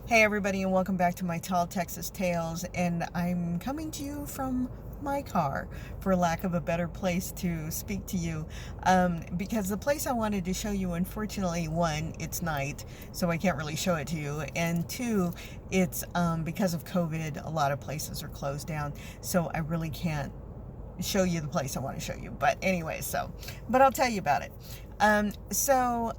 Hey everybody, and welcome back to my Tall Texas Tales, and I'm coming to you from my car, for lack of a better place to speak to you, because the place I wanted to show you, unfortunately, one, it's night, so I can't really show it to you, and two, it's because of COVID, a lot of places are closed down, so I really can't show you the place I want to show you. But anyway, but I'll tell you about it. So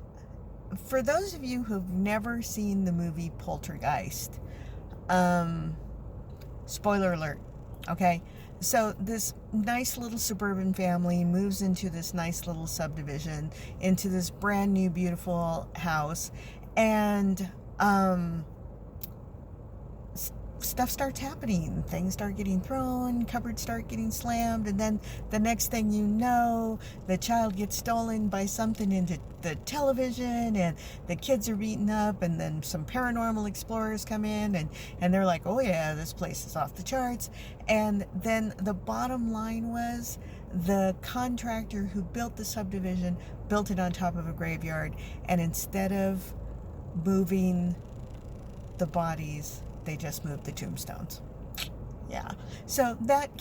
for those of you who've never seen the movie Poltergeist, um, spoiler alert, okay? So this nice little suburban family moves into this nice little subdivision, into this brand new beautiful house, and stuff starts happening. Things start getting thrown, cupboards start getting slammed, and then the next thing you know, the child gets stolen by something into the television, and the kids are beaten up, and then some paranormal explorers come in, and they're like, oh yeah, this place is off the charts. And then the bottom line was, the contractor who built the subdivision built it on top of a graveyard, and instead of moving the bodies, they just moved the tombstones. Yeah. So that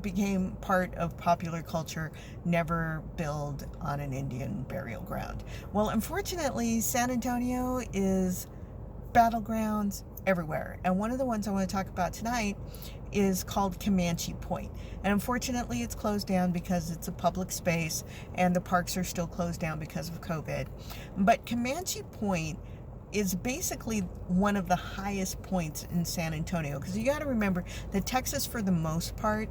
became part of popular culture. Never build on an Indian burial ground. Well, unfortunately, San Antonio is battlegrounds everywhere. And one of the ones I want to talk about tonight is called Comanche Point. And unfortunately, it's closed down because it's a public space and the parks are still closed down because of COVID. But Comanche Point is basically one of the highest points in San Antonio, because you got to remember that Texas, for the most part,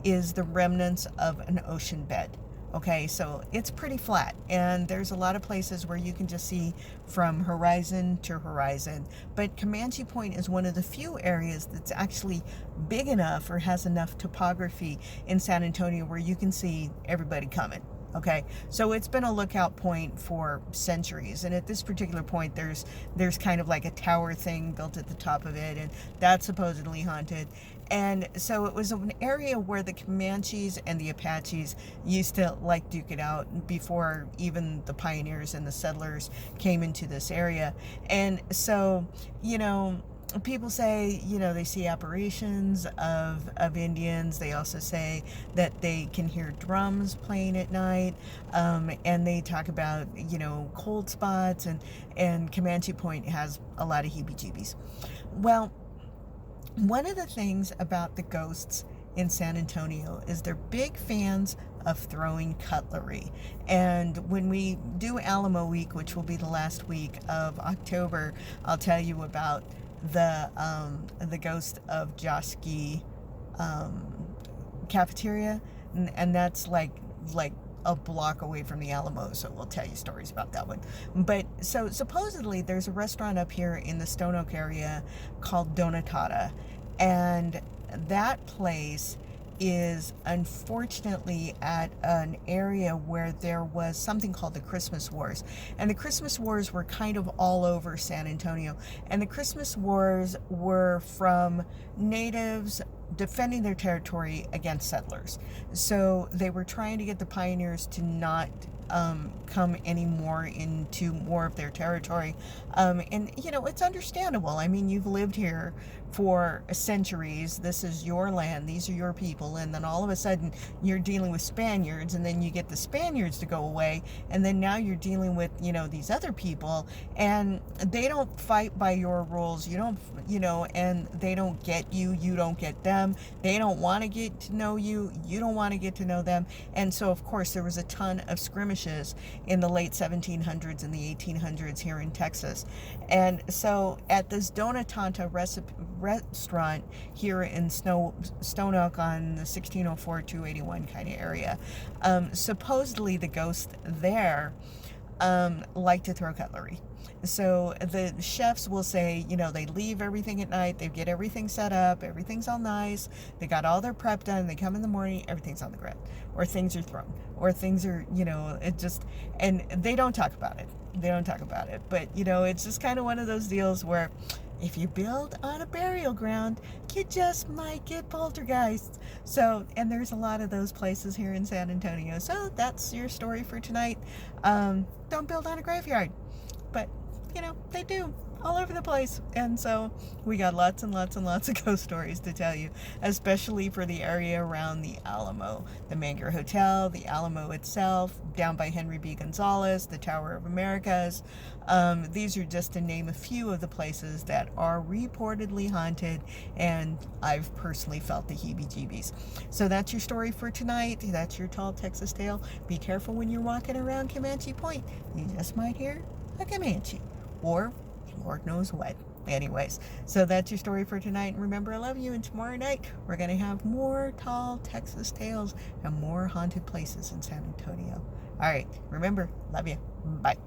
is the remnants of an ocean bed. Okay, so it's pretty flat, and there's a lot of places where you can just see from horizon to horizon. But Comanche Point is one of the few areas that's actually big enough or has enough topography in San Antonio where you can see everybody coming. Okay, so it's been a lookout point for centuries, and at this particular point, there's kind of like a tower thing built at the top of it, and that's supposedly haunted. And so it was an area where the Comanches and the Apaches used to like duke it out before even the pioneers and the settlers came into this area. And so, people say, they see apparitions of Indians. They also say that they can hear drums playing at night. And they talk about, cold spots, and Comanche Point has a lot of heebie-jeebies. Well, one of the things about the ghosts in San Antonio is they're big fans of throwing cutlery. And when we do Alamo Week, which will be the last week of October, I'll tell you about the ghost of Joski cafeteria, and that's like a block away from the Alamo, so we'll tell you stories about that one. But so supposedly there's a restaurant up here in the Stone Oak area called Donatata, and that place is unfortunately at an area where there was something called the Christmas Wars. And the Christmas Wars were kind of all over San Antonio. And the Christmas Wars were from natives defending their territory against settlers. So they were trying to get the pioneers to not come anymore into more of their territory. And, it's understandable. I mean, you've lived here for centuries. This is your land. These are your people. And then all of a sudden you're dealing with Spaniards, and then you get the Spaniards to go away. And then now you're dealing with, these other people, and they don't fight by your rules. You don't, and they don't get you. You don't get them. They don't want to get to know you. You don't want to get to know them. And so, of course, there was a ton of skirmishes in the late 1700s and the 1800s here in Texas. And so at this Donatanta restaurant here in Stone Oak on the 1604-281 kind of area, supposedly the ghosts there like to throw cutlery. So the chefs will say, they leave everything at night, they get everything set up, everything's all nice, they got all their prep done, they come in the morning, everything's on the ground, or things are thrown, or things are, it just, and they don't talk about it. But, it's just kind of one of those deals where if you build on a burial ground, you just might get poltergeists. So, and there's a lot of those places here in San Antonio. So that's your story for tonight. Don't build on a graveyard. But, they do. all over the place. And so we got lots and lots and lots of ghost stories to tell you, especially for the area around the Alamo, the Menger Hotel, the Alamo itself, down by Henry B. Gonzalez, the Tower of Americas. These are just to name a few of the places that are reportedly haunted, and I've personally felt the heebie-jeebies. So that's your story for tonight. That's your Tall Texas Tale. Be careful when you're walking around Comanche Point. You just might hear a Comanche, or Lord knows what. Anyways, so that's your story for tonight. And remember, I love you. And tomorrow night, we're going to have more Tall Texas Tales and more haunted places in San Antonio. All right, remember, love you. Bye.